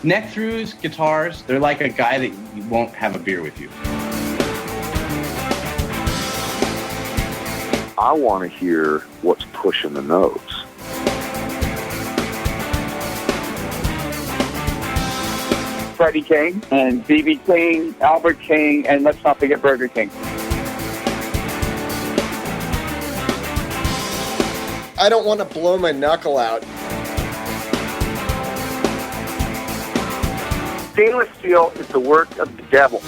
Neck-throughs, guitars, they're like a guy that you won't have a beer with you. I want to hear what's pushing the notes. Freddie King and B.B. King, Albert King, and let's not forget Burger King. I don't want to blow my knuckle out. Stainless steel is the work of the devil.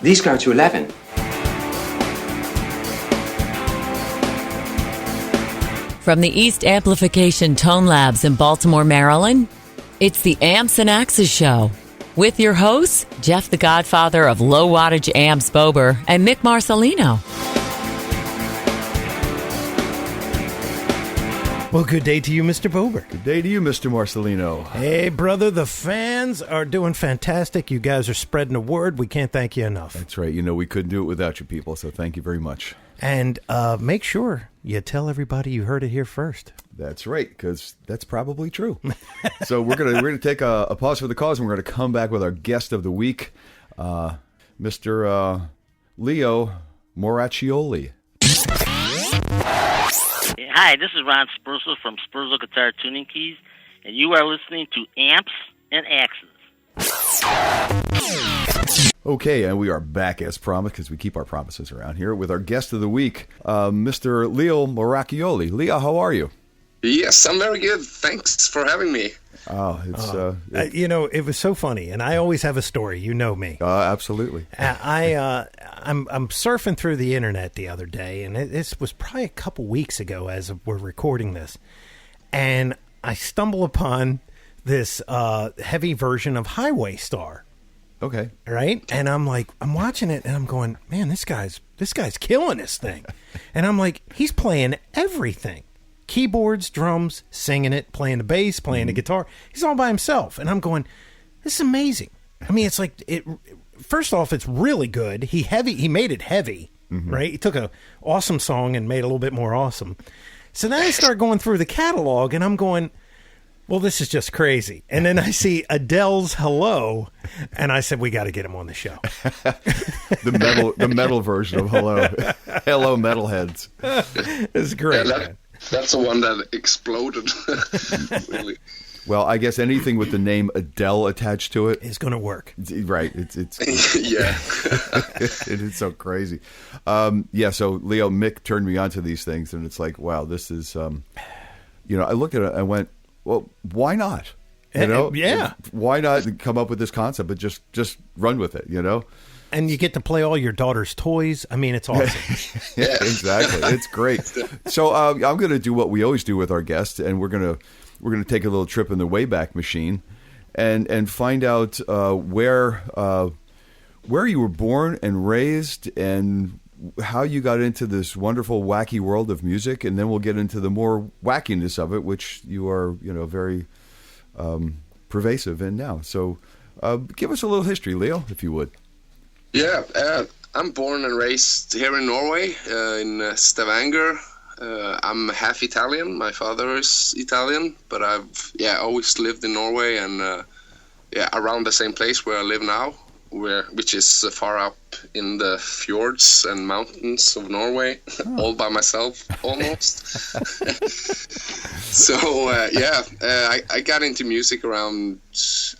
These go to 11. From the East Amplification Tone Labs in Baltimore, Maryland, it's the Amps and Axes Show. With your hosts, Jeff the Godfather of Low Wattage Amps Bober and Mick Marcelino. Well, good day to you, Mr. Bober. Good day to you, Mr. Marcelino. Hey, brother, the fans are doing fantastic. You guys are spreading the word. We can't thank you enough. That's right. You know, we couldn't do it without you people, so thank you very much. And make sure you tell everybody you heard it here first. That's right, because that's probably true. So we're gonna take a pause for the cause, and we're going to come back with our guest of the week, Mr. Leo Moracchioli. Hi, this is Ron Spursel from Spursel Guitar Tuning Keys, and you are listening to Amps and Axes. Okay, and we are back as promised, because we keep our promises around here, with our guest of the week, Mr. Leo Moracchioli. Leo, how are you? Yes, I'm very good. Thanks for having me. Oh, it's it was so funny, and I always have a story. You know me. Absolutely. I'm surfing through the internet the other day, and this was probably a couple weeks ago as we're recording this, and I stumble upon this heavy version of Highway Star. Okay. Right? And I'm watching it, and I'm going, man, this guy's killing this thing. And I'm like, he's playing everything. Keyboards, drums, singing it, playing the bass, playing the guitar. He's all by himself. And I'm going, this is amazing. I mean, it's like, first off, it's really good. He made it heavy, right? He took an awesome song and made it a little bit more awesome. So then I start going through the catalog, and I'm going, well, this is just crazy. And then I see Adele's Hello, and I said, we got to get him on the show. the metal version of Hello. Hello, metalheads. It's great. Yeah, that's the one that exploded. Really. Well, I guess anything with the name Adele attached to it is going to work. Right. It's yeah. It is so crazy. So Leo, Mick turned me onto these things, and it's like, wow, this is, I looked at it, I went, well, why not? Yeah. Why not come up with this concept, but just run with it, And you get to play all your daughter's toys. I mean, it's awesome. Yeah, exactly. It's great. So I'm going to do what we always do with our guests, and we're going to take a little trip in the Wayback Machine, and find out where you were born and raised, and how you got into this wonderful, wacky world of music, and then we'll get into the more wackiness of it, which you are, very pervasive in now. So give us a little history, Leo, if you would. Yeah, I'm born and raised here in Norway, in Stavanger. I'm half Italian. My father is Italian, but I've always lived in Norway and around the same place where I live now, which is far up in the fjords and mountains of Norway, all by myself almost. So I got into music around,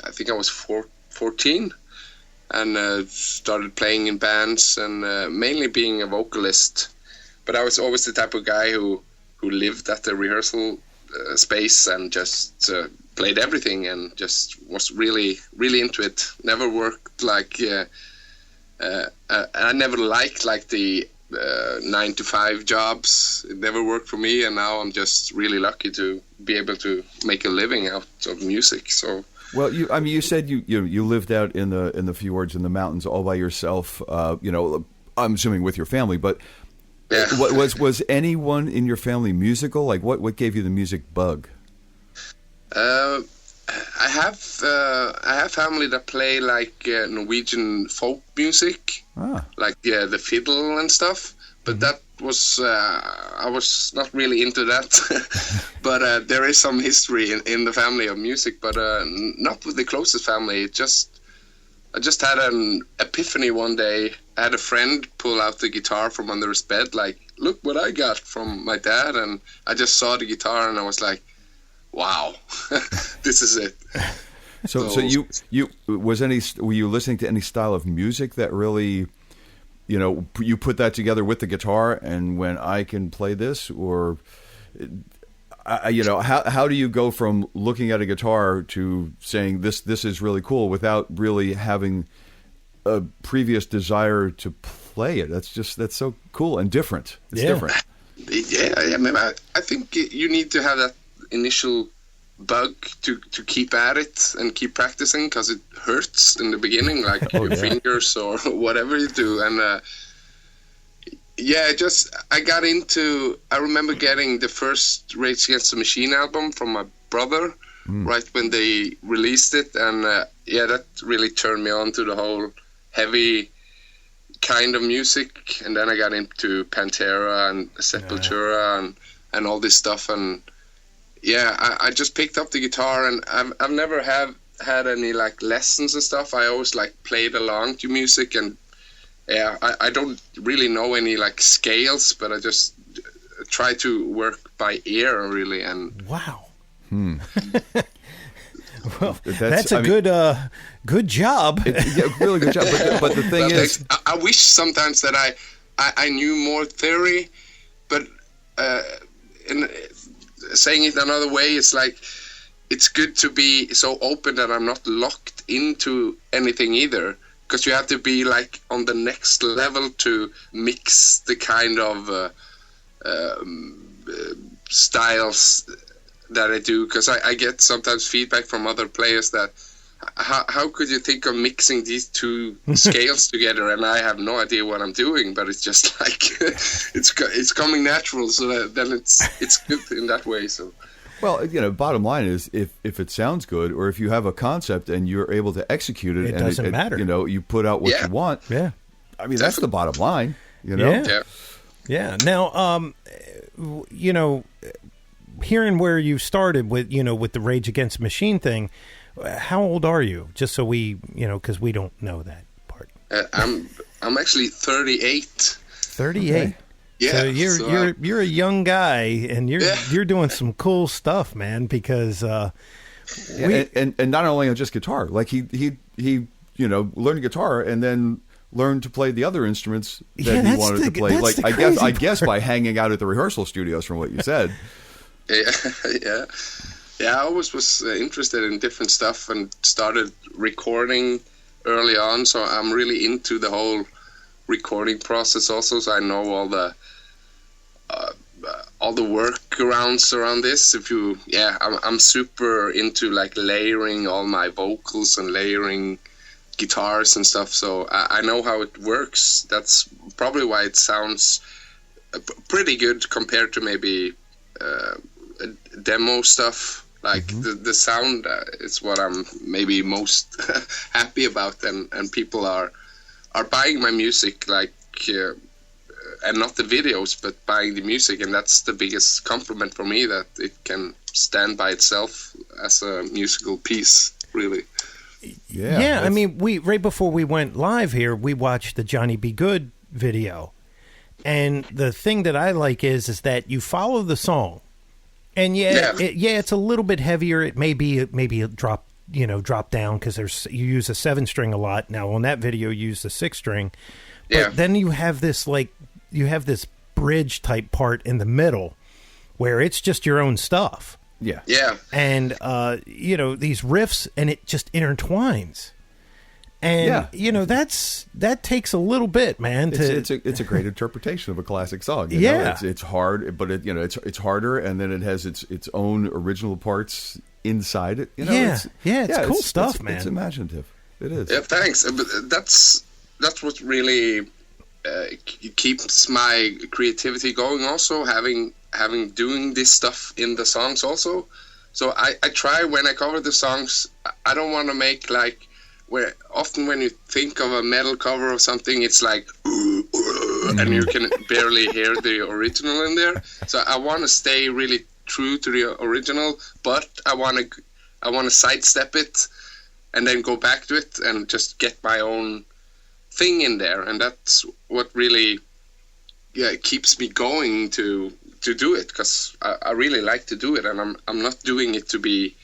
I think I was 14. And started playing in bands and mainly being a vocalist. But I was always the type of guy who lived at the rehearsal space and just played everything and just was really, really into it. Never worked I never liked the 9-to-5 jobs. It never worked for me, and now I'm just really lucky to be able to make a living out of music. So. Well, you said you lived out in the fjords and the mountains all by yourself. I'm assuming with your family, but yeah. Was anyone in your family musical? Like, what gave you the music bug? I have family that play like Norwegian folk music, like the fiddle and stuff. but that was I was not really into that. But there is some history in the family of music, but not with the closest family. I just had an epiphany one day. I had a friend pull out the guitar from under his bed, like, look what I got from my dad. And I just saw the guitar and I was like, wow, this is it. So were you listening to any style of music that really, you put that together with the guitar and when I can play this, or, how do you go from looking at a guitar to saying this is really cool without really having a previous desire to play it? That's so cool and different. It's different. Yeah, I mean, I think you need to have that initial bug to keep at it and keep practicing, because it hurts in the beginning, like your fingers or whatever you do. And I remember getting the first Rage Against the Machine album from my brother right when they released it, and that really turned me on to the whole heavy kind of music. And then I got into Pantera and Sepultura and all this stuff, and I just picked up the guitar, and I've never had any like lessons and stuff. I always like played along to music, and I don't really know any like scales, but I just try to work by ear really. And wow. Well, that's a good job. Really good job. But the thing is, I wish sometimes that I knew more theory, but saying it another way, it's like it's good to be so open that I'm not locked into anything either, because you have to be like on the next level to mix the kind of styles that I do, because I get sometimes feedback from other players that how could you think of mixing these two scales together, and I have no idea what I'm doing, but it's just like it's coming natural, so then it's good in that way. So well, bottom line is if it sounds good, or if you have a concept and you're able to execute it, it and doesn't matter. You put out what you want. Yeah, I mean that's the bottom line. Yeah. Now, hearing where you started with with the Rage Against the Machine thing, how old are you? Just so we, because we don't know that part. I'm actually 38. 38. Okay. Yeah. So you're a young guy, and you're doing some cool stuff, man. Because and not only on just guitar, like he learned guitar and then learned to play the other instruments that he wanted to play. Like I guess by hanging out at the rehearsal studios, from what you said. Yeah, I always was interested in different stuff and started recording early on, so I'm really into the whole recording process also, so I know all the workarounds around this. I'm super into like layering all my vocals and layering guitars and stuff, so I know how it works. That's probably why it sounds pretty good compared to maybe demo stuff. Like the sound is what I'm maybe most happy about, and people are buying my music, like and not the videos, but buying the music, and that's the biggest compliment for me, that it can stand by itself as a musical piece, really. Yeah. I mean, right before we went live here, we watched the Johnny B. Good video, and the thing that I like is that you follow the song. And it's a little bit heavier. It may be a drop down, because you use a 7-string a lot. Now on that video, you use the 6-string. But then you have this bridge type part in the middle where it's just your own stuff. Yeah. Yeah. And these riffs, and it just intertwines. And that takes a little bit, man. It's a great interpretation of a classic song. It's hard, but it's harder, and then it has its own original parts inside it. It's cool stuff, man. It's imaginative. It is. Yeah, thanks. But that's what really keeps my creativity going. Also, having doing this stuff in the songs also. So I try, when I cover the songs, I don't want to make like, where often when you think of a metal cover of something, it's like and you can barely hear the original in there. So I want to stay really true to the original, but I want to sidestep it and then go back to it and just get my own thing in there, and that's what really keeps me going to do it, because I really like to do it, and I'm not doing it to be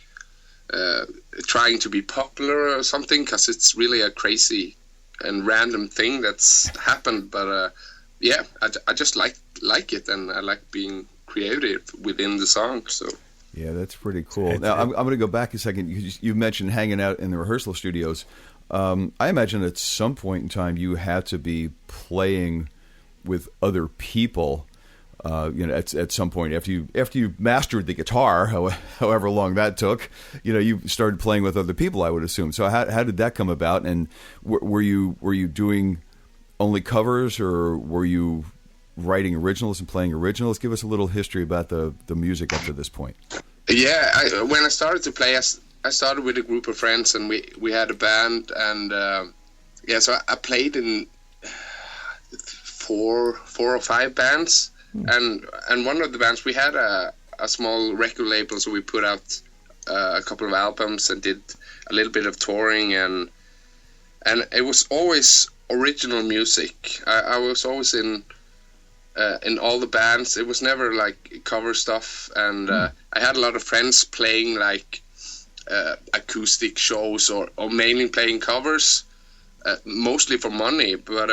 trying to be popular or something, because it's really a crazy and random thing that's happened. But I just like it, and I like being creative within the song. So yeah, that's pretty cool. Now I'm going to go back a second. You mentioned hanging out in the rehearsal studios. I imagine at some point in time you had to be playing with other people. At some point after you mastered the guitar, however long that took, you started playing with other people, I would assume. So how did that come about? And were you doing only covers, or were you writing originals and playing originals? Give us a little history about the music up to this point. Yeah, when I started to play, I started with a group of friends, and we had a band, and so I played in four or five bands. And one of the bands, we had a small record label, so we put out a couple of albums and did a little bit of touring, and it was always original music. I was always in all the bands. It was never like cover stuff, and I had a lot of friends playing like acoustic shows or mainly playing covers, mostly for money. But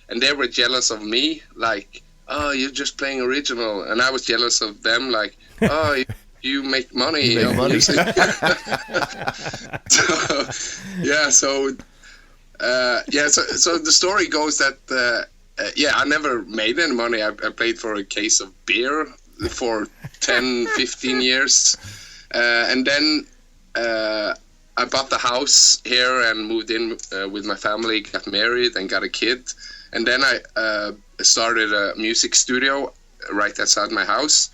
and they were jealous of me, like, oh, you're just playing original, and I was jealous of them, like, oh, you make money. Music. So the story goes that I never made any money. I played for a case of beer for 10, 15 years, and then I bought the house here and moved in with my family, got married, and got a kid. And then I started a music studio right outside my house,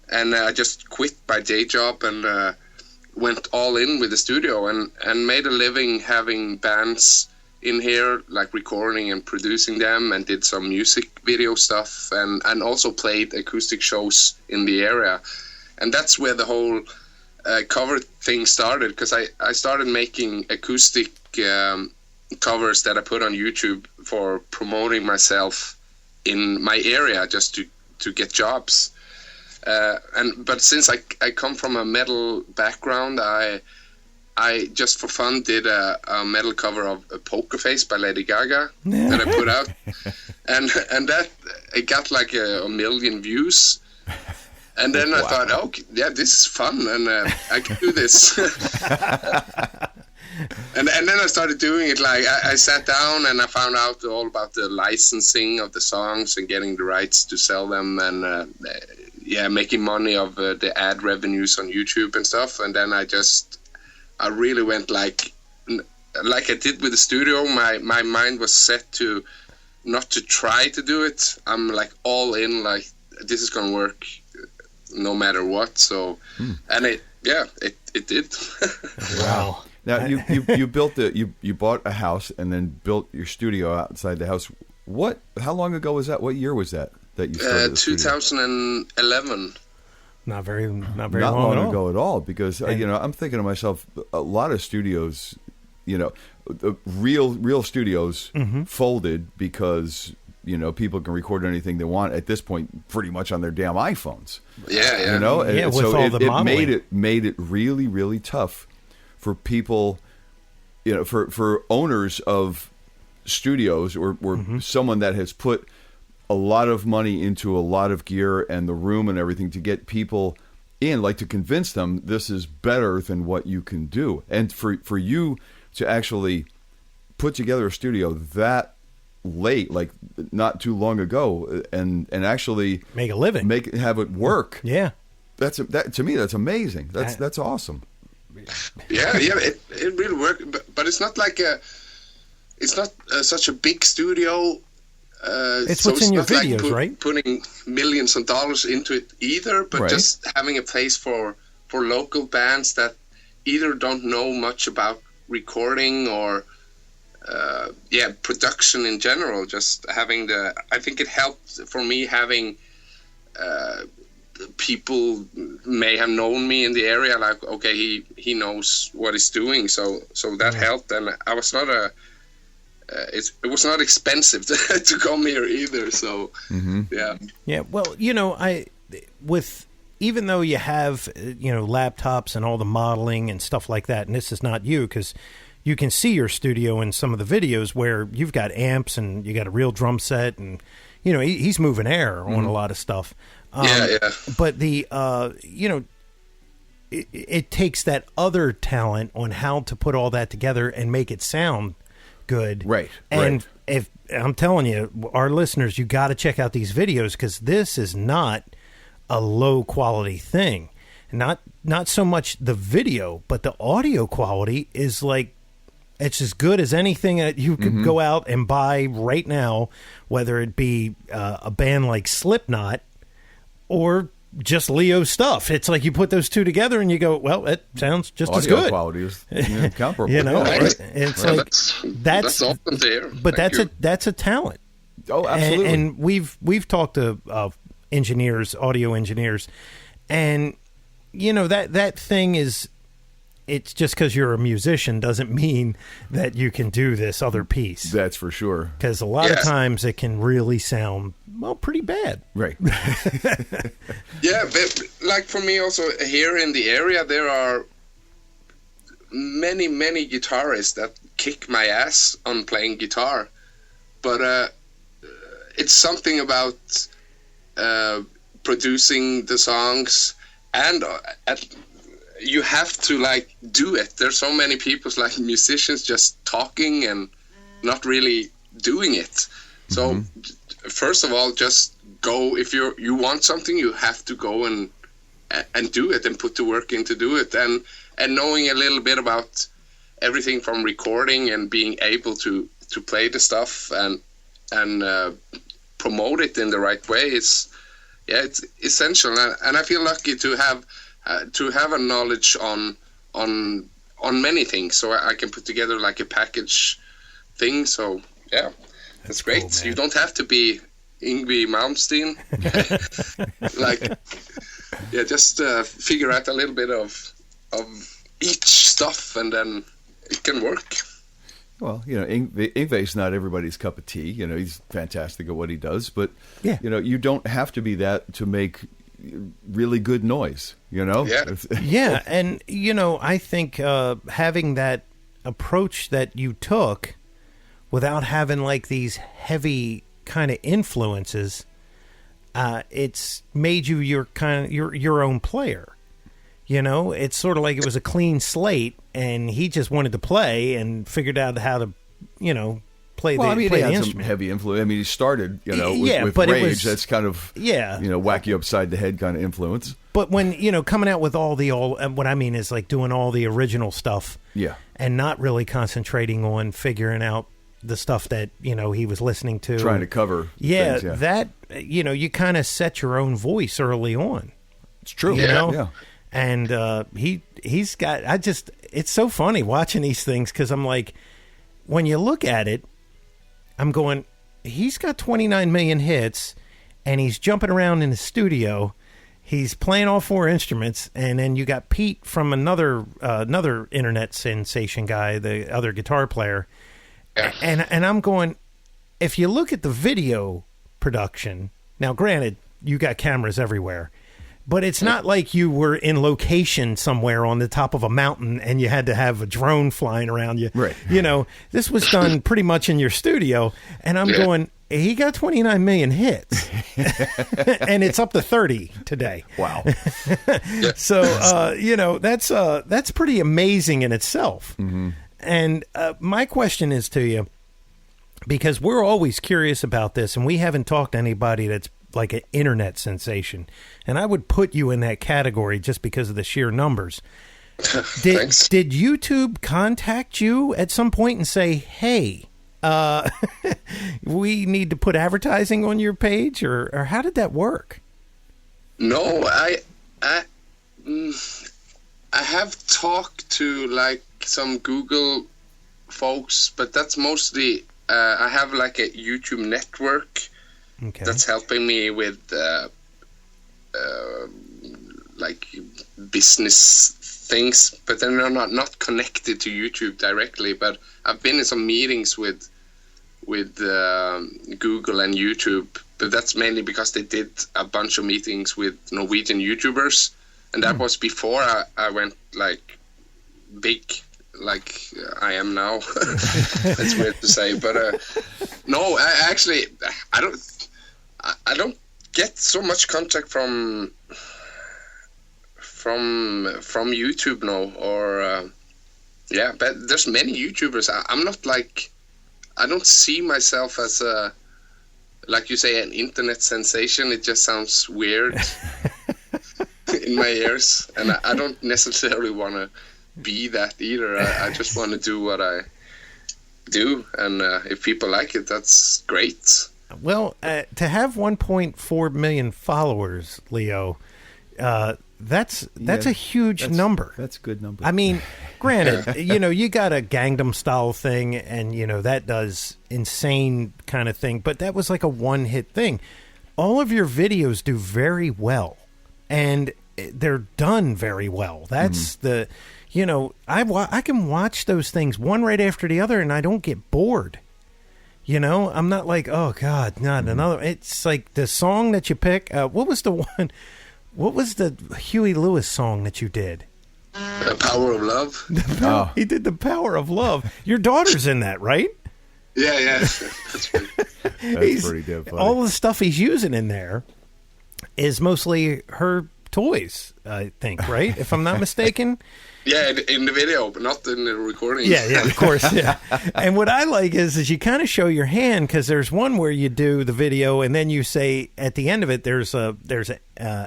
and I just quit my day job and went all in with the studio and made a living having bands in here, like recording and producing them, and did some music video stuff, and also played acoustic shows in the area. And that's where the whole cover thing started, because I started making acoustic covers that I put on YouTube for promoting myself in my area, just to get jobs. But since I come from a metal background, I just for fun did a metal cover of a Poker Face by Lady Gaga that I put out, and that it got like a million views. And then I thought, okay, yeah, this is fun, and I can do this. And then I started doing it. Like I sat down and I found out all about the licensing of the songs and getting the rights to sell them, and making money of the ad revenues on YouTube and stuff. And then I really went like I did with the studio. My mind was set to not to try to do it. I'm like all in, like this is gonna work no matter what. So and it did. Wow. Now you built you bought a house and then built your studio outside the house. How long ago was that? What year was that you started the studio? 2011. Not very Not long ago at all. Because I'm thinking to myself, a lot of studios, the real studios folded because people can record anything they want at this point, pretty much on their damn iPhones. Yeah. With so all the modeling. it made it really, really tough for people, for owners of studios or someone that has put a lot of money into a lot of gear and the room and everything to get people in, like to convince them this is better than what you can do. And for you to actually put together a studio that late, like not too long ago, and actually make a living, have it work. Yeah. That to me, that's amazing. That's awesome. Yeah, it really worked, but it's not like such a big studio. It's what's in your videos, right? Putting millions of dollars into it either, but just having a place for local bands that either don't know much about recording or production in general. Just having I think it helped for me having people may have known me in the area, like, okay, he knows what he's doing, so that helped. And I was not it was not expensive to come here either, so well, even though you have laptops and all the modeling and stuff like that, and this is not you, because you can see your studio in some of the videos where you've got amps and you got a real drum set, and he's moving air on a lot of stuff. But the it takes that other talent on how to put all that together and make it sound good. Right. And if I'm telling you, our listeners, you got to check out these videos, because this is not a low quality thing. Not so much the video, but the audio quality is like, it's as good as anything that you could go out and buy right now, whether it be a band like Slipknot or just Leo's stuff. It's like you put those two together and you go, well, it sounds just audio as good. Quality is comparable. It's like that's awesome to hear. But that's a talent. Oh, absolutely. And we've talked to engineers, audio engineers, and that thing is. It's just because you're a musician doesn't mean that you can do this other piece. That's for sure. Because a lot of times it can really sound, pretty bad. Right. But like for me also here in the area, there are many guitarists that kick my ass on playing guitar. But it's something about producing the songs and you have to like do it. There's so many people, like musicians, just talking and not really doing it. So first of all, just go. If you want something, you have to go and do it and put the work in to do it. And knowing a little bit about everything from recording and being able to play the stuff and promote it in the right way is it's essential. And I feel lucky to have a knowledge on many things, so I can put together like a package thing. So that's great. Cool, you don't have to be Yngwie Malmsteen. Just figure out a little bit of each stuff, and then it can work. Well, Yngwie's not everybody's cup of tea. He's fantastic at what he does, but you don't have to be that to make really good noise, and I think having that approach that you took without having like these heavy kind of influences, it's made you your own player. It's sort of like it was a clean slate and he just wanted to play and figured out how to play the he had instrument. Some heavy influence. He started, with Rage. That's kind of, whack you upside the head kind of influence. But when, coming out with what I mean is like doing all the original stuff. Yeah. And not really concentrating on figuring out the stuff that, he was listening to. Trying to cover things, that, you kind of set your own voice early on. It's true. Yeah. And he's got, it's so funny watching these things because I'm like, when you look at it, I'm going, he's got 29 million hits, and he's jumping around in the studio. He's playing all four instruments, and then you got Pete from another internet sensation guy, the other guitar player. And I'm going, if you look at the video production, now granted, you got cameras everywhere, but it's not like you were in location somewhere on the top of a mountain and you had to have a drone flying around you. Right. This was done pretty much in your studio. And I'm going, he got 29 million hits. And it's up to 30 today. Wow. So, that's pretty amazing in itself. Mm-hmm. And my question is to you, because we're always curious about this, and we haven't talked to anybody that's like an internet sensation, and I would put you in that category just because of the sheer numbers. Did YouTube contact you at some point and say, hey, we need to put advertising on your page, or how did that work? No, I have talked to like some Google folks, but that's mostly I have like a YouTube network that's helping me with like business things, but then they're not connected to YouTube directly. But I've been in some meetings with Google and YouTube, but that's mainly because they did a bunch of meetings with Norwegian YouTubers, and that was before I went like big like I am now. That's weird to say, but no, I don't get so much contact from YouTube now, or but there's many YouTubers. I'm not like, I don't see myself as a, like you say, an internet sensation. It just sounds weird in my ears, and I don't necessarily want to be that either. I just want to do what I do, and if people like it, that's great. Well, to have 1.4 million followers, Leo, that's a huge number. That's a good number. I mean, granted, you got a Gangnam Style thing, and that does insane kind of thing, but that was like a one-hit thing. All of your videos do very well, and they're done very well. That's the, I can watch those things one right after the other, and I don't get bored. I'm not like, oh God, not another. It's like the song that you pick. What was the one? What was the Huey Lewis song that you did? The Power of Love. He did The Power of Love. Your daughter's in that, right? Yeah. That's pretty. That's pretty damn funny. All the stuff he's using in there is mostly her toys, I think, right? If I'm not mistaken. Yeah, in the video, but not in the recording. Yeah, of course, yeah. And what I like is you kind of show your hand, because there's one where you do the video, and then you say at the end of it, there's a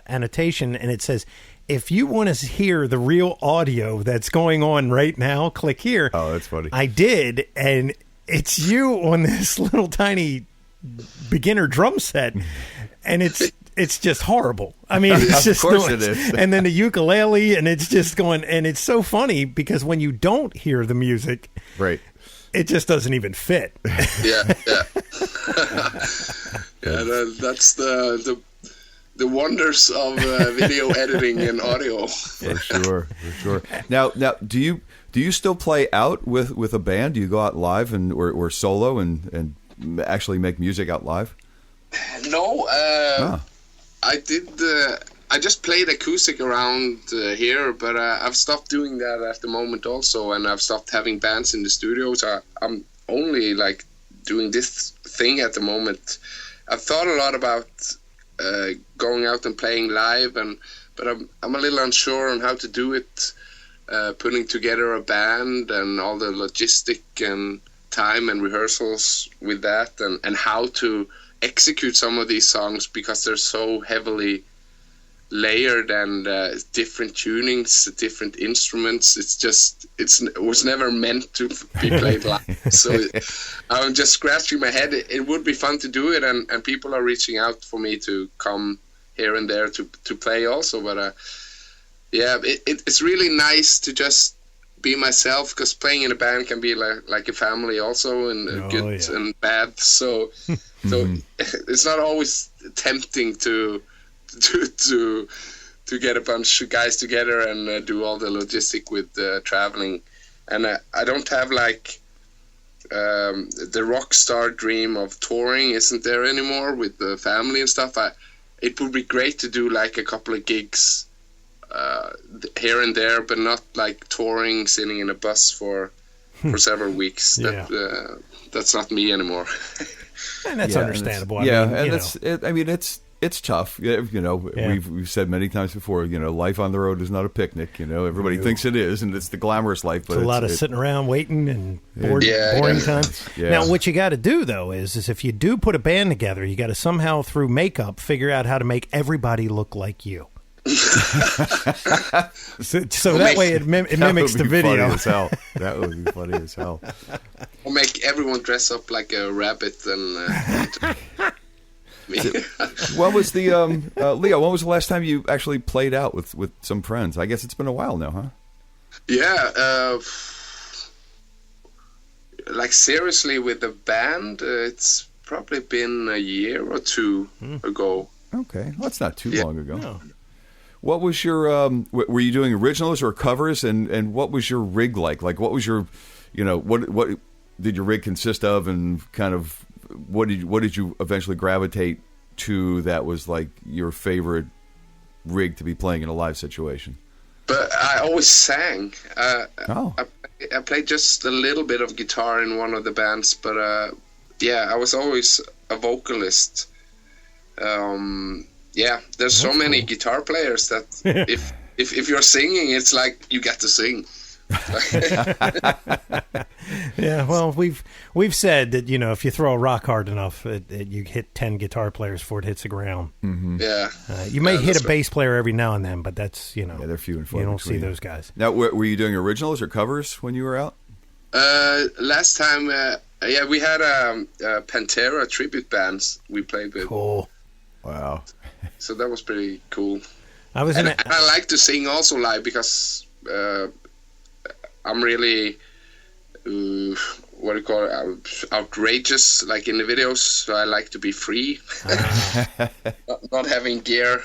annotation, and it says, if you want to hear the real audio that's going on right now, click here. Oh, that's funny. I did, and it's you on this little tiny beginner drum set, and it's just horrible. I mean, it's just of course it is. And then the ukulele, and it's just going, and it's so funny because when you don't hear the music, right, it just doesn't even fit. Yeah. That's the wonders of video editing and audio. For sure. Now, do you still play out with a band? Do you go out live or solo and actually make music out live? No. I did. I just played acoustic around here, but I've stopped doing that at the moment also, and I've stopped having bands in the studio. So I'm only like doing this thing at the moment. I've thought a lot about going out and playing live, but I'm a little unsure on how to do it. Putting together a band and all the logistic and time and rehearsals with that, and how to execute some of these songs, because they're so heavily layered and different tunings, different instruments. It was never meant to be played live. So I'm just scratching my head. It would be fun to do it, and people are reaching out for me to come here and there to play also. But it's really nice to just be myself, because playing in a band can be like a family also, and good and bad. So it's not always tempting to get a bunch of guys together and do all the logistic with traveling. And I don't have like the rock star dream of touring isn't there anymore with the family and stuff. It would be great to do like a couple of gigs here and there, but not like touring, sitting in a bus for several weeks. That's not me anymore. And that's understandable. It's tough. We've said many times before, life on the road is not a picnic. Everybody thinks it is, and it's the glamorous life. But it's a lot of sitting around waiting and boring time. Yeah. Now, what you got to do, though, is if you do put a band together, you got to somehow, through makeup, figure out how to make everybody look like you. so that way it mimics the video. Funny as hell. That would be funny as hell. We'll make everyone dress up like a rabbit and me. What was the Leo? When was the last time you actually played out with some friends? I guess it's been a while now, huh? Yeah, like seriously with the band, it's probably been a year or two ago. Okay, well, that's not too Yeah. long ago. No. What was your? Were you doing originals or covers? And what was your rig like? Like, what was your, what did your rig consist of? And kind of what did you eventually gravitate to that was like your favorite rig to be playing in a live situation? But I always sang. Oh. I played just a little bit of guitar in one of the bands, but yeah, I was always a vocalist. Yeah, there's so many guitar players that if you're singing, it's like you get to sing. Yeah, well, we've said that if you throw a rock hard enough, you hit 10 guitar players before it hits the ground. Mm-hmm. Yeah, you may hit a bass player every now and then, but that's they're few and far. You don't between. see those guys. Now, were you doing originals or covers when you were out? Last time, yeah, we had a Pantera tribute bands we played with. Cool. Wow. So that was pretty cool. I was and I like to sing also live because I'm really what do you call it, outrageous, like in the videos. So I like to be free, not having gear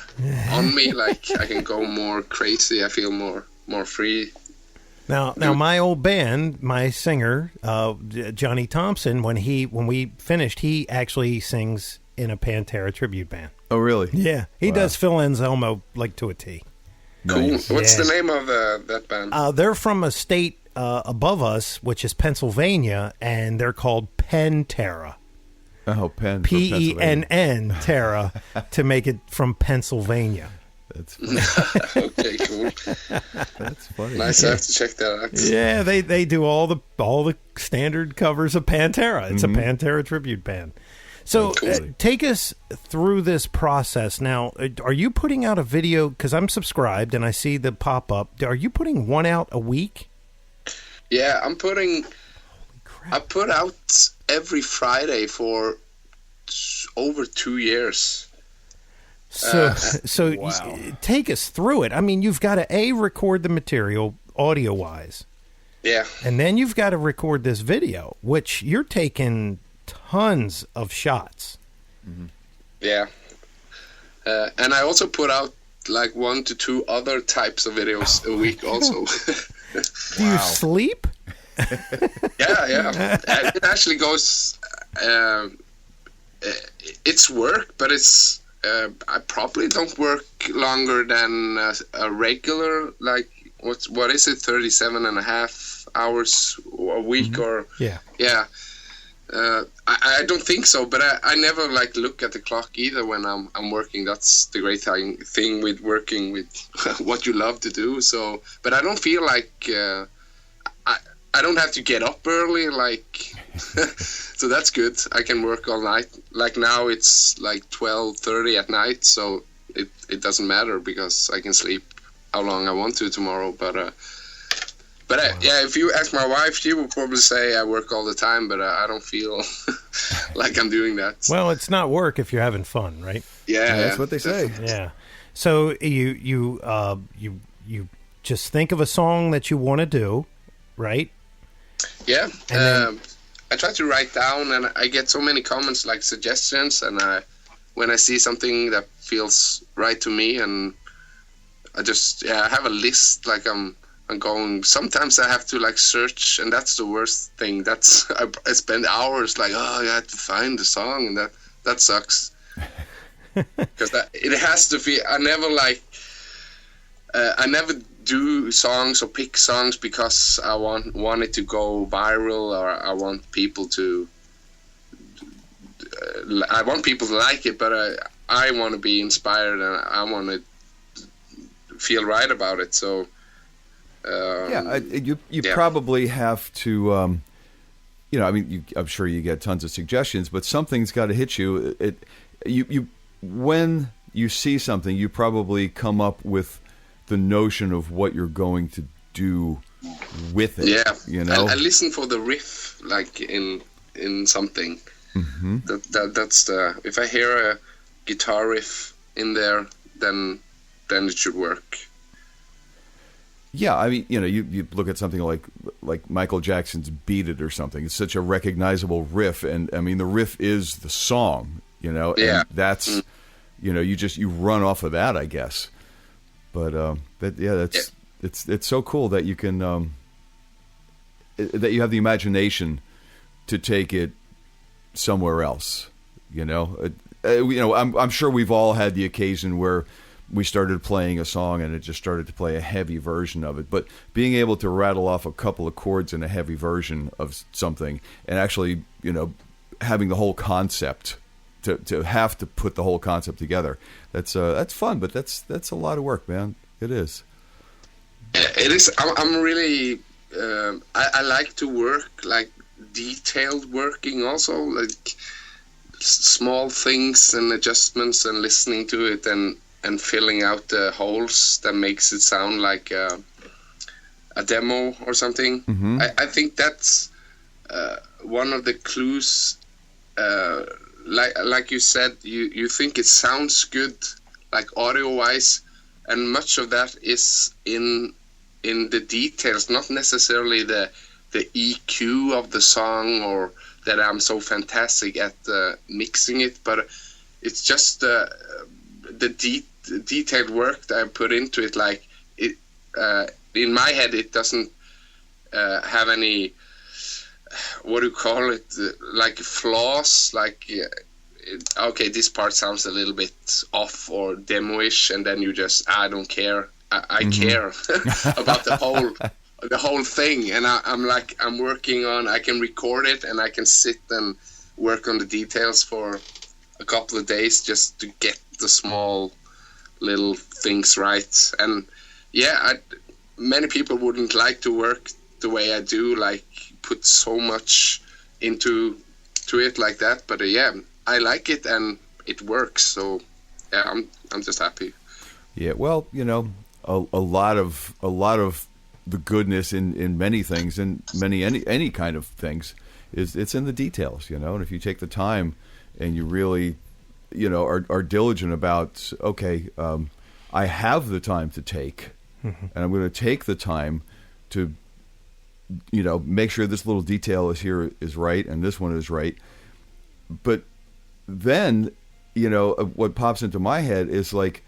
on me. Like I can go more crazy. I feel more free. Now, my old band, my singer Johnny Thompson, when we finished, he actually sings in a Pantera tribute band. Oh, really? Yeah, he does Phil Anselmo like to a T. Cool. Nice. What's the name of that band? They're from a state above us, which is Pennsylvania, and they're called Pantera. Oh, Penn. Penn Terra to make it from Pennsylvania. That's funny. Okay, cool. That's funny. Nice. I have to check that out. Yeah, they do all the standard covers of Pantera. It's a Pantera tribute band. So take us through this process. Now, are you putting out a video? Because I'm subscribed and I see the pop up. Are you putting one out a week? Yeah, I put out every Friday for over 2 years. So wow. Take us through it. I mean, you've got to record the material audio wise. Yeah. And then you've got to record this video, which you're taking tons of shots. Mm-hmm. Yeah. And I also put out like 1 to 2 other types of videos a week also. Do you sleep? Yeah. It actually goes, it's work, but it's, I probably don't work longer than a regular, like, what is it, 37 and a half hours a week or... Yeah. Yeah. I don't think so, but I never like look at the clock either when I'm working. That's the great thing with working with what you love to do. So, but I don't feel like I don't have to get up early. Like, so that's good. I can work all night. Like now it's like 12:30 at night, so it doesn't matter because I can sleep how long I want to tomorrow. But yeah, if you ask my wife, she will probably say I work all the time, but I don't feel like I'm doing that. Well, it's not work if you're having fun, right? Yeah, that's what they say. Yeah. So you just think of a song that you want to do, right? Yeah. And I try to write down, and I get so many comments, like suggestions, and when I see something that feels right to me, and I just I have a list, like I'm going. Sometimes I have to like search, and that's the worst thing. That's I spend hours like, I have to find the song, and that sucks. Because it has to be. I never do songs or pick songs because I want it to go viral, or I want people to. I want people to like it, but I want to be inspired, and I want to feel right about it. So. You probably have to, I mean, I'm sure you get tons of suggestions, but something's got to hit you. When you see something, you probably come up with the notion of what you're going to do with it. Yeah, you know. I listen for the riff, like in something. Mm-hmm. That's the. If I hear a guitar riff in there, then it should work. Yeah, I mean, you look at something like Michael Jackson's "Beat It" or something. It's such a recognizable riff, and I mean, the riff is the song. Yeah. And that's you run off of that, I guess. But it's so cool that you can that you have the imagination to take it somewhere else. I'm sure we've all had the occasion where we started playing a song and it just started to play a heavy version of it. But being able to rattle off a couple of chords in a heavy version of something and actually, having the whole concept to have to put the whole concept together, that's fun, but that's a lot of work, man. It is. It is. I'm really. I like to work like detailed working also, like small things and adjustments and listening to it and filling out the holes that makes it sound like a demo or something. Mm-hmm. I think that's one of the clues. Like you said, you think it sounds good, like audio-wise, and much of that is in the details, not necessarily the EQ of the song or that I'm so fantastic at mixing it, but it's just the detailed work that I put into it. Like it, in my head, it doesn't have any, what do you call it, like flaws, like okay, this part sounds a little bit off or demo-ish, and then you just, I don't care. I care about the whole thing, and I'm working on. I can record it, and I can sit and work on the details for a couple of days just to get the small little things right. And yeah, many people wouldn't like to work the way I do, like put so much into it like that. But yeah, I like it and it works. So yeah, I'm just happy. Yeah, well, a lot of the goodness in many things and any kind of things it's in the details, and if you take the time and you really are diligent about, okay, I have the time to take, and I'm going to take the time to make sure this little detail is right and this one is right. But then what pops into my head is like,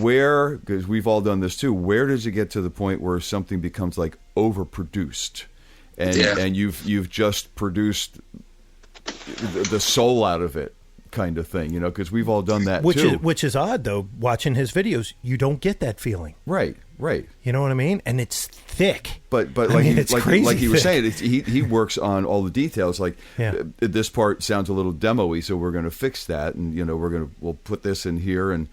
where, because we've all done this too, where does it get to the point where something becomes like overproduced and you've just produced the soul out of it, kind of thing, because we've all done that too. Which is odd, though. Watching his videos, you don't get that feeling. Right. You know what I mean? And it's thick. But like he was saying, he works on all the details. Like this part sounds a little demo-y, so we're going to fix that, and we'll put this in here, and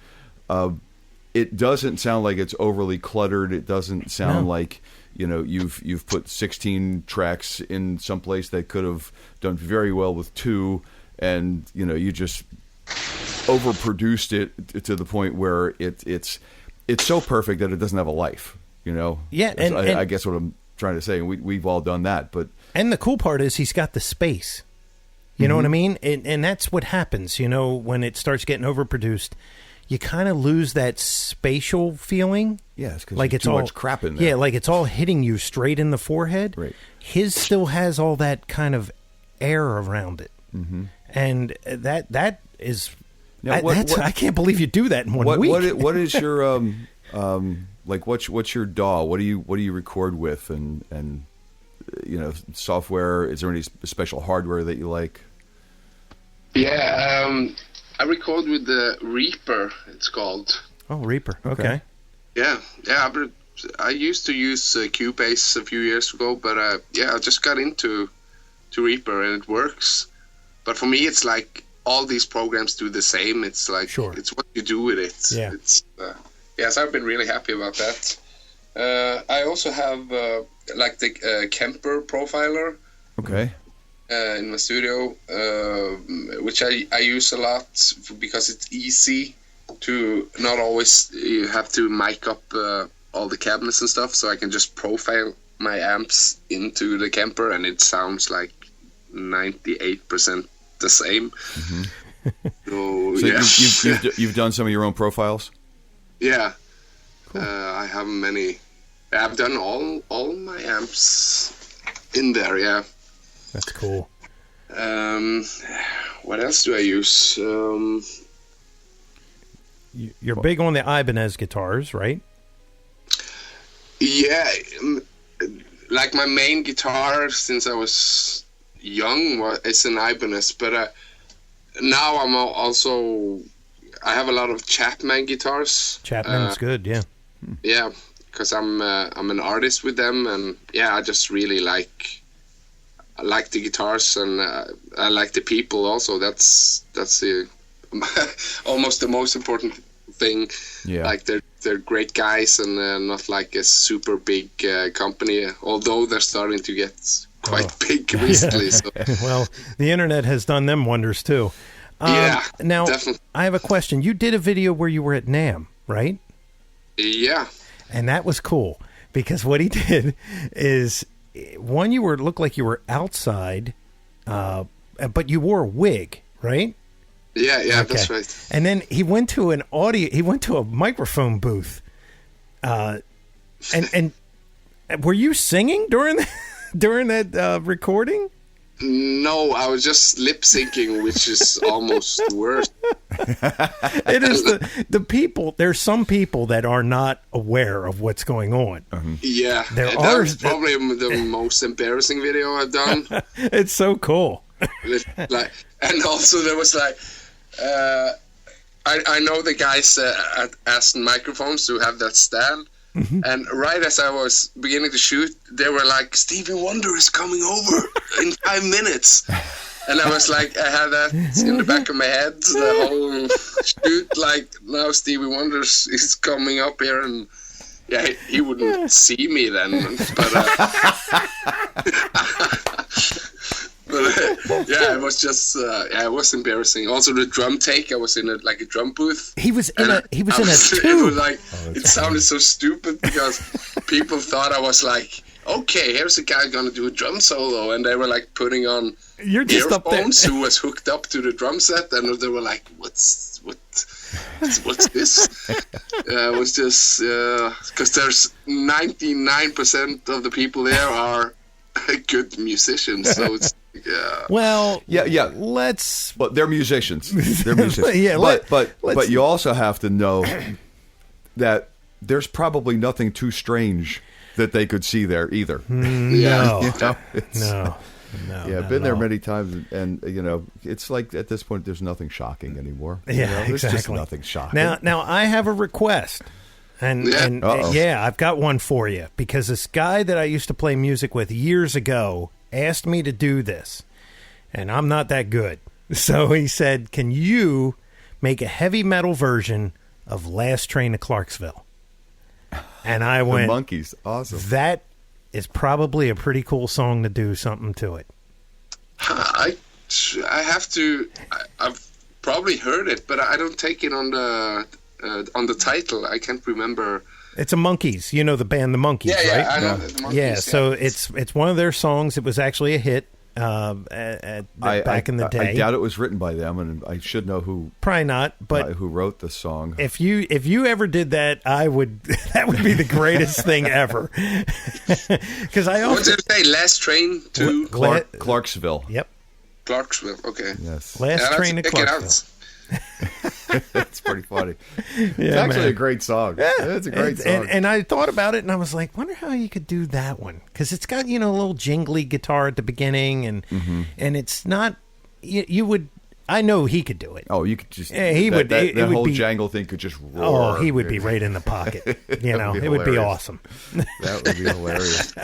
it doesn't sound like it's overly cluttered. It doesn't sound like you've put 16 tracks in some place that could have done very well with 2, and you just overproduced it to the point where it's so perfect that it doesn't have a life. Yeah, and I guess what I'm trying to say. We've all done that, but the cool part is he's got the space. You know what I mean? And that's what happens. When it starts getting overproduced, you kind of lose that spatial feeling. Yes, because like it's too all much crap in there. Yeah, like it's all hitting you straight in the forehead. Right. His still has all that kind of air around it, and that is. Now, I can't believe you do that in one week. What is your like? What's your DAW? What do you record with? And software. Is there any special hardware that you like? Yeah. I record with the Reaper, it's called. Oh, Reaper. Okay. Yeah. I used to use Cubase a few years ago, but I just got into Reaper and it works. But for me, it's like all these programs do the same. It's like it's what you do with it. Yeah. It's so I've been really happy about that. I also have like the Kemper profiler. Okay. In my studio, which I use a lot because it's easy to not always you have to mic up all the cabinets and stuff, so I can just profile my amps into the Kemper and it sounds like 98% the same. So you've done some of your own profiles? Yeah. I have many. I've done all my amps in there. Yeah. That's cool. What else do I use? You're big on the Ibanez guitars, right? Yeah, like my main guitar since I was young is an Ibanez, but now I'm also I have a lot of Chapman guitars. Chapman's good, yeah. Yeah, because I'm an artist with them, and yeah, I just really like the guitars, and I like the people also. That's the almost the most important thing. Yeah, like they're great guys, and not like a super big company. Although they're starting to get quite big recently. Yeah. So. Well, the internet has done them wonders too. Yeah. Now, definitely. I have a question. You did a video where you were at NAMM, right? Yeah. And that was cool because what he did is one, you looked like you were outside, but you wore a wig, right? Yeah, okay. That's right. And then he went to a microphone booth, and were you singing during that recording? No, I was just lip syncing, which is almost worse. It is the people. There's some people that are not aware of what's going on. Yeah, that's probably the most embarrassing video I've done. It's so cool. And also there was I know the guys at Aston Microphones who have that stand. Mm-hmm. And right as I was beginning to shoot, they were like, Stevie Wonder is coming over in 5 minutes. And I was like, I had that in the back of my head, the whole shoot, like, now Stevie Wonder is coming up here, and yeah, he wouldn't see me then. But yeah, it was just it was embarrassing. Also, the drum take, I was in a drum booth. He was in a tube. It was like it sounded so stupid because people thought I was like, okay, here's a guy gonna do a drum solo, and they were like putting on earphones who was hooked up to the drum set, and they were like, what's this? It was just because there's 99% of the people there are good musicians, so it's. Yeah. Well, yeah. But they're musicians. They're musicians. Yeah, but you also have to know that there's probably nothing too strange that they could see there either. No. No. Yeah, been there all. many times, and it's like at this point, there's nothing shocking anymore. Yeah, there's exactly. just nothing shocking. Now I have a request, and I've got one for you because this guy that I used to play music with years ago asked me to do this, and I'm not that good. So he said, "Can you make a heavy metal version of Last Train to Clarksville?" And I went, "The Monkees, awesome. That is probably a pretty cool song to do something to it." I have to. I've probably heard it, but I don't take it on the title. I can't remember. It's a Monkees. You know the band The Monkees, right? Yeah, I know the Monkees. Yeah, so it's one of their songs. It was actually a hit back in the day. I doubt it was written by them, and I should know who. Probably not, but who wrote the song? If you ever did that, that would be the greatest thing ever. Because I what did you say? Last Train to Clarksville. Yep. Clarksville. Okay. Yes. Last Train to Clarksville. That's pretty funny. Yeah, it's actually man. a great song. Yeah. It's a great song. And I thought about it, and I was like, wonder how you could do that one. Because it's got, a little jingly guitar at the beginning, and it's not, you would, I know he could do it. Oh, you could just, he would. That would whole be, jangle thing could just roar. Oh, he would be right in the pocket. It would be awesome. That would be hilarious.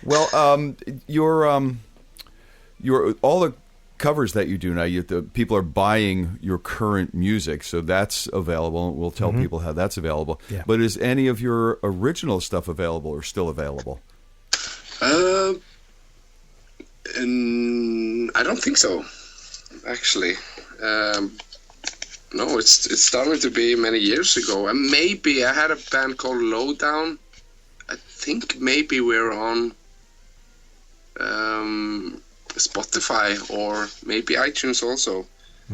Well, your all the covers that you do now, the people are buying your current music, so that's available. We'll tell people how that's available. Yeah. But is any of your original stuff available or still available? I don't think so, actually. No, it's started to be many years ago. And maybe I had a band called Lowdown. I think maybe we're on Spotify or maybe iTunes also.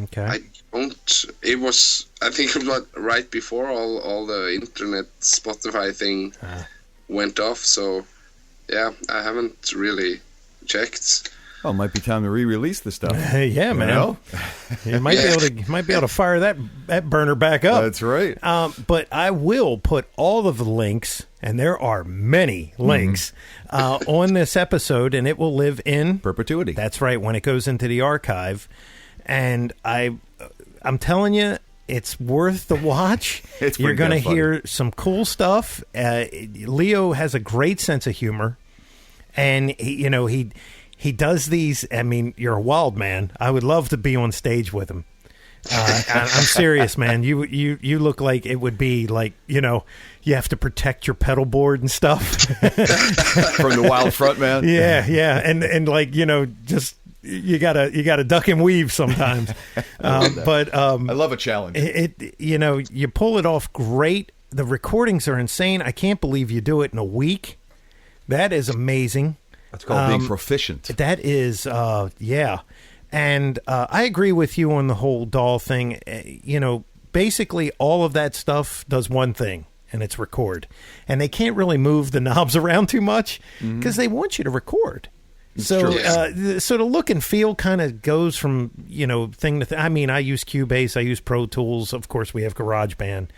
Okay. I don't. It was. I think it was right before all the internet Spotify thing went off. So, yeah, I haven't really checked. Oh, it might be time to re-release the stuff. Yeah, man. know? You might be able to fire that burner back up. That's right. But I will put all of the links, and there are many links on this episode, and it will live in perpetuity. That's right. When it goes into the archive, and I'm telling you, it's worth the watch. You're going to hear some cool stuff. Leo has a great sense of humor, and he does these. I mean, you're a wild man. I would love to be on stage with him. I'm serious, man. You look like it would be like, you have to protect your pedal board and stuff from the wild front man. Yeah, and like just you gotta duck and weave sometimes. But I love a challenge. You pull it off great. The recordings are insane. I can't believe you do it in a week. That is amazing. That's called being proficient. That is, yeah. And I agree with you on the whole doll thing. Basically all of that stuff does one thing, and it's record. And they can't really move the knobs around too much because they want you to record. So the look and feel kind of goes from, thing to thing. I mean, I use Cubase, I use Pro Tools. Of course, we have GarageBand.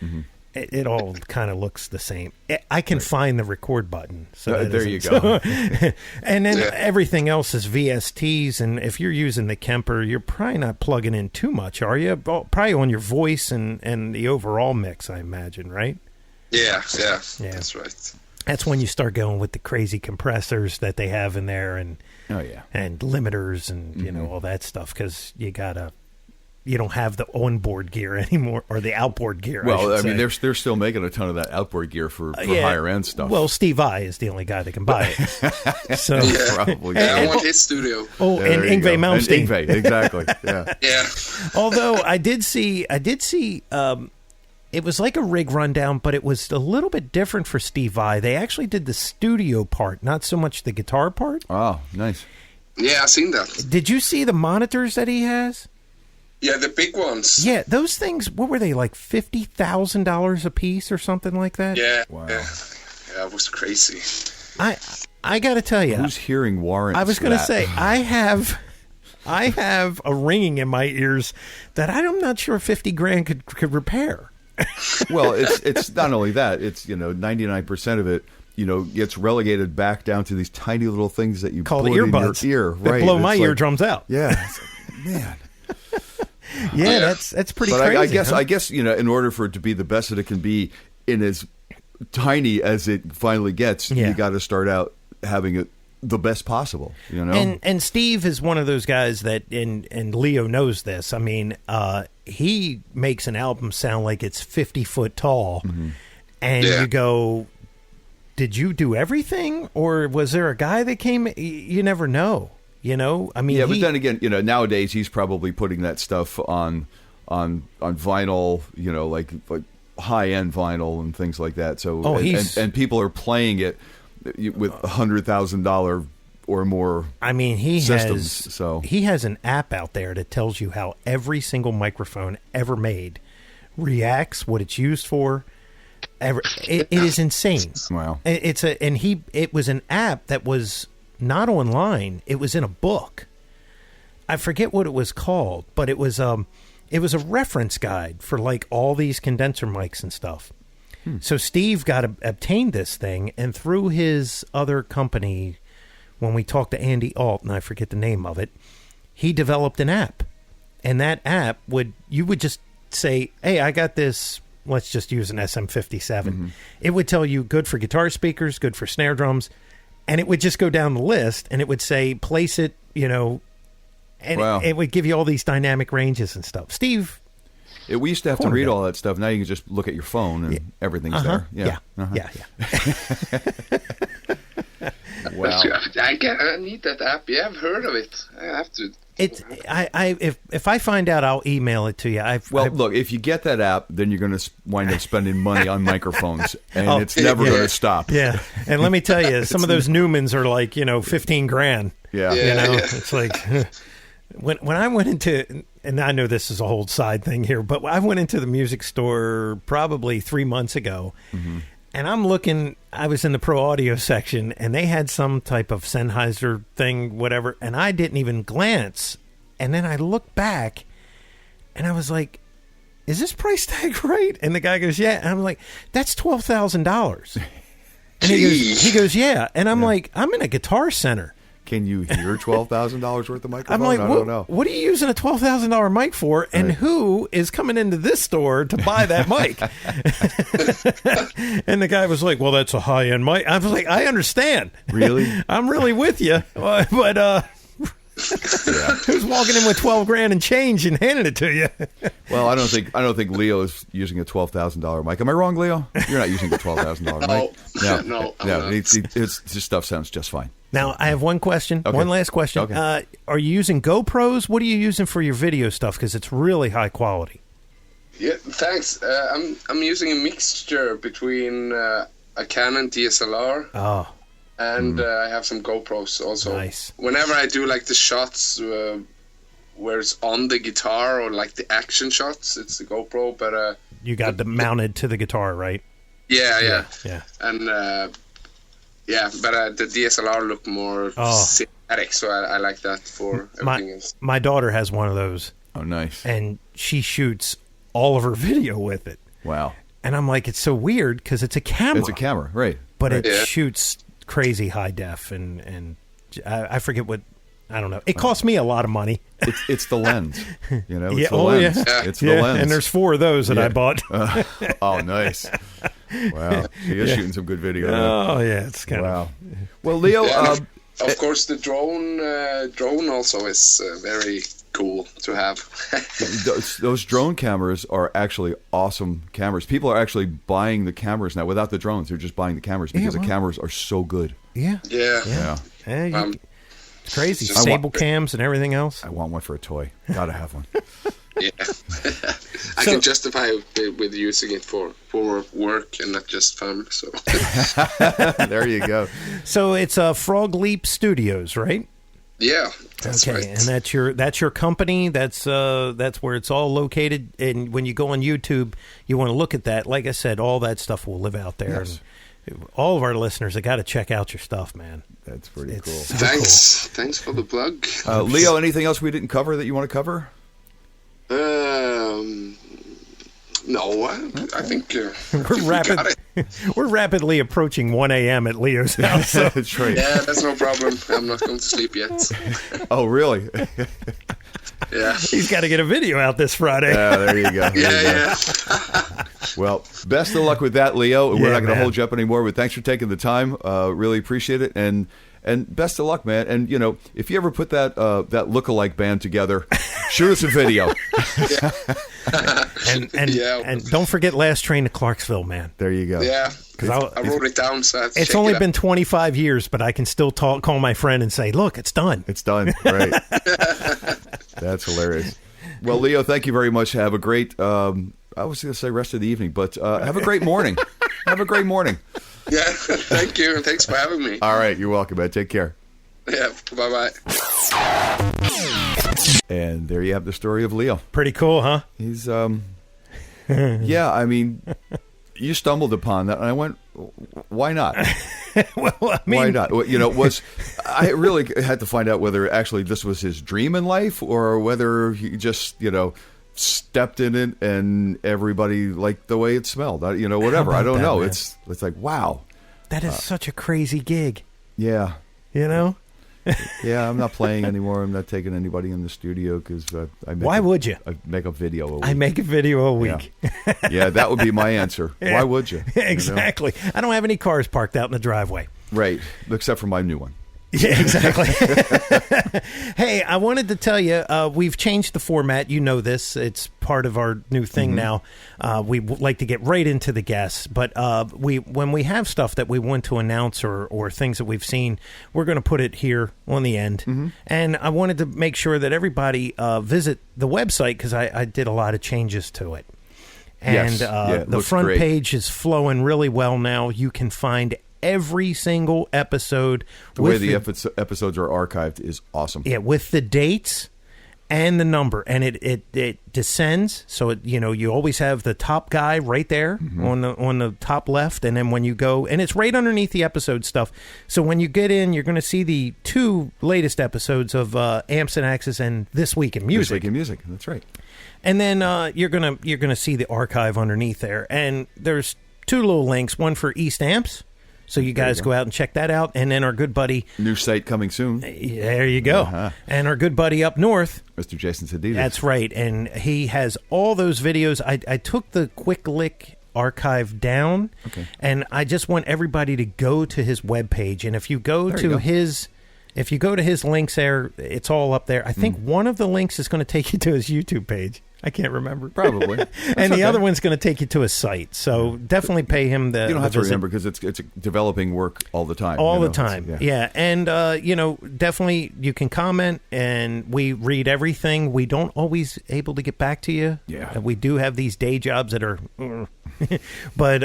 It all kind of looks the same. I can find the record button. So there you go. And then everything else is VSTs. And if you're using the Kemper, you're probably not plugging in too much, are you? Probably on your voice and the overall mix, I imagine, right? Yeah, that's right. That's when you start going with the crazy compressors that they have in there, and and limiters and all that stuff, because you don't have the onboard gear anymore, or the outboard gear. Well, I mean, they're still making a ton of that outboard gear for higher end stuff. Well, Steve Vai is the only guy that can buy it. So probably. I want his studio. Oh, and Yngwie Malmsteen. And Yngwie, exactly. Yeah. Yeah. Although I did see. It was like a rig rundown, but it was a little bit different for Steve Vai. They actually did the studio part, not so much the guitar part. Oh, nice. Yeah, I've seen that. Did you see the monitors that he has? Yeah, the big ones. Yeah, those things, what were they, like $50,000 a piece or something like that? Yeah. Wow. Yeah, it was crazy. I got to tell you. Who's hearing warrants? I was going to say, I have a ringing in my ears that I'm not sure 50 grand could repair. Well, it's not only that, it's 99% of it gets relegated back down to these tiny little things that you call put earbuds in your ear, right? Blow my eardrums out. Yeah, man. Yeah, that's pretty but crazy. I guess in order for it to be the best that it can be in as tiny as it finally gets, you got to start out having it the best possible, And Steve is one of those guys that, and Leo knows this. I mean, he makes an album sound like it's 50 foot tall, and you go, did you do everything, or was there a guy that came? You never know, I mean, but then again, nowadays he's probably putting that stuff on vinyl, like high end vinyl and things like that. So, and people are playing it with $100,000 or more. I mean, he has an app out there that tells you how every single microphone ever made reacts, what it's used for. It is insane. Wow. It was an app that was not online. It was in a book. I forget what it was called, but it was a reference guide for like all these condenser mics and stuff. So Steve obtained this thing, and through his other company, when we talked to Andy Alt, and I forget the name of it, he developed an app. And that app you would just say, hey, I got this, let's just use an SM57. It would tell you good for guitar speakers, good for snare drums, and it would just go down the list, and it would say, place it, and it would give you all these dynamic ranges and stuff. Steve... we used to have to read all that stuff. Now you can just look at your phone and everything's there. Yeah. Wow. I need that app. Yeah, I've heard of it. I have to. If I find out, I'll email it to you. Look, if you get that app, then you're going to wind up spending money on microphones, and it's never going to stop. Yeah, and let me tell you, some of those Newmans are like $15 grand. Yeah, it's like. When I went into, and I know this is a whole side thing here, but I went into the music store probably 3 months ago, and I'm looking. I was in the pro audio section, and they had some type of Sennheiser thing, whatever, and I didn't even glance. And then I looked back, and I was like, "Is this price tag right?" And the guy goes, "Yeah." And I'm like, "That's $12,000." And he goes, "Yeah." And I'm like, "I'm in a Guitar Center. Can you hear $12,000 worth of microphone? I'm like, I don't know. What are you using a $12,000 mic for? And who is coming into this store to buy that mic?" And the guy was like, "Well, that's a high-end mic." I was like, "I understand. Really? I'm really with you. But who's walking in with 12 grand and change and handing it to you?" Well, I don't think Leo is using a $12,000 mic. Am I wrong, Leo? You're not using a $12,000 mic. No. His stuff sounds just fine. Now, I have one question. Okay. One last question. Okay. Are you using GoPros? What are you using for your video stuff? Because it's really high quality. Yeah, thanks. I'm using a mixture between a Canon DSLR. Oh. And I have some GoPros also. Nice. Whenever I do like the shots where it's on the guitar or like the action shots, it's the GoPro. But you got them mounted to the guitar, right? Yeah. And but the DSLR look more cinematic, so I like that for everything else. My daughter has one of those. Oh, nice. And she shoots all of her video with it. Wow. And I'm like, it's so weird because it's a camera. It's a camera, right? But it shoots crazy high def, and I forget what. I don't know. It cost me a lot of money. It's the lens, you know. It's Yeah, the lens. Yeah. It's the lens. And there's 4 of those that I bought. Oh, nice! Wow, he is shooting some good video. Oh yeah, it's kind of. Well, Leo, of course, the drone also is very cool to have. those drone cameras are actually awesome cameras. People are actually buying the cameras now without the drones. They're just buying the cameras because the cameras are so good. Yeah. It's crazy. Stable cams and everything else. I want one for a toy. Gotta have one. Yeah. I can justify with using it for work and not just fun. So there you go. So it's Frog Leap Studios, right? Yeah, that's right. And that's your company. That's where it's all located. And when you go on YouTube, you want to look at that. Like I said, all that stuff will live out there. Yes. And all of our listeners have got to check out your stuff, man. That's pretty cool. So Thanks for the plug. Leo, anything else we didn't cover that you want to cover? No, I think we're rapidly approaching 1 a.m. at Leo's house. So. That's right. Yeah, that's no problem. I'm not going to sleep yet. Oh, really? Yeah. He's got to get a video out this Friday. Yeah, there you go. Yeah. Well, best of luck with that, Leo. We're not going to hold you up anymore, but thanks for taking the time. Really appreciate it. And best of luck, man. And, you know, if you ever put that lookalike band together, shoot us a video. And don't forget Last Train to Clarksville, man. There you go. Yeah. Because I wrote it down. So it's only been 25 years, but I can still call my friend and say, look, it's done. It's done. Right. That's hilarious. Well, Leo, thank you very much. Have a great, I was going to say rest of the evening, but have a great morning. Have a great morning. Yeah, thank you. Thanks for having me. All right, you're welcome, man. Take care. Yeah, bye-bye. And there you have the story of Leo. Pretty cool, huh? He's, yeah, I mean, you stumbled upon that, and I went, why not? Well, I mean, why not? You know, I really had to find out whether actually this was his dream in life or whether he just, you know, stepped in it and everybody liked the way it smelled. You know, whatever. I don't know. Man? It's like, wow. That is such a crazy gig. Yeah. You know? Yeah, I'm not playing anymore. I'm not taking anybody in the studio because why would you? I make a video a week. I make a video a week. Yeah, that would be my answer. Yeah. Why would you? Exactly. You know? I don't have any cars parked out in the driveway. Right, except for my new one. Yeah, exactly. Hey, I wanted to tell you, we've changed the format. You know this. It's part of our new thing now. We like to get right into the guests, but when we have stuff that we want to announce or things that we've seen, we're going to put it here on the end. And I wanted to make sure that everybody visit the website because I did a lot of changes to it. And the front page is flowing really well now. You can find every single episode. The way the episodes are archived is awesome. Yeah, with the dates and the number, and it descends. So you always have the top guy right there on the top left, and then when you go, and it's right underneath the episode stuff. So when you get in, you're going to see the 2 latest episodes of Amps and Axes and This Week in Music. This Week in Music, that's right. And then you're gonna see the archive underneath there, and there's 2 little links. One for East Amps, so you guys go out and check that out. And then our good buddy, new site coming soon. There you go. And our good buddy up north, Mr. Jason Sadidas. That's right, and he has all those videos. I took the Quick Lick archive down, and I just want everybody to go to his webpage. And if you go to his links there, it's all up there. I think one of the links is going to take you to his YouTube page. I can't remember. Probably. And the other one's going to take you to his site. So definitely pay him the You don't have to visit. remember because it's developing work all the time. All the time. Yeah. And, definitely you can comment, and we read everything. We don't always able to get back to you. Yeah. We do have these day jobs that are... but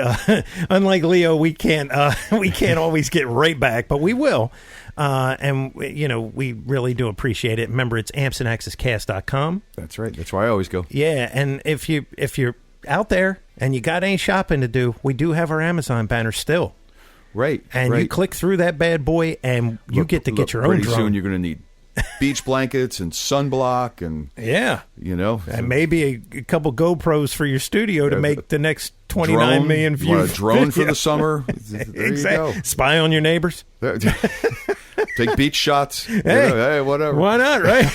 unlike Leo, we can't always get right back, but we will. And, we really do appreciate it. Remember, it's ampsandaxescast.com. That's right. That's where I always go. Yeah, and if you're out there and you got any shopping to do, we do have our Amazon banner still. Right. And you click through that bad boy, and you get to get your own pretty drone. soon you're going to need beach blankets and sunblock and and maybe a couple GoPros for your studio to make the next 29 million views. You want a drone for the summer? There exactly. you go. Spy on your neighbors. Take beach shots. Hey, whatever. Why not, right?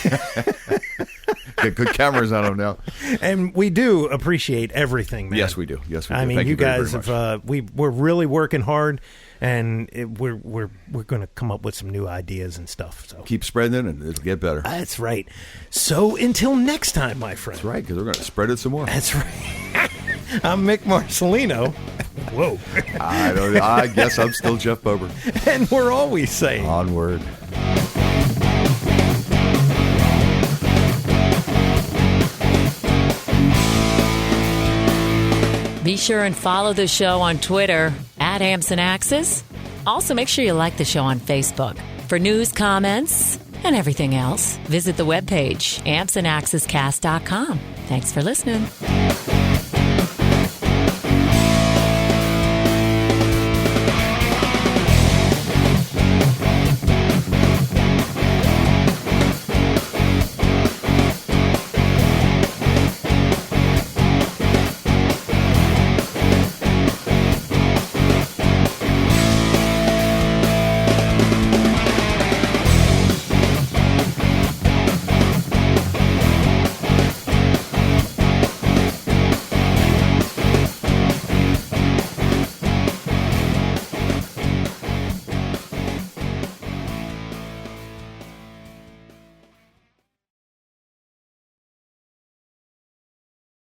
Get good cameras on them now. And we do appreciate everything, man. Yes, we do. Yes, we do. I mean, Thank you very, guys very have. We're really working hard, and we're going to come up with some new ideas and stuff. So keep spreading it, and it'll get better. That's right. So until next time, my friend. That's right, because we're going to spread it some more. That's right. I'm Mick Marcelino. Whoa. I guess I'm still Jeff Bober. And we're always saying onward. Be sure and follow the show on Twitter at Amps and Axes. Also, make sure you like the show on Facebook. For news, comments, and everything else, visit the webpage, ampsandaxescast.com. Thanks for listening.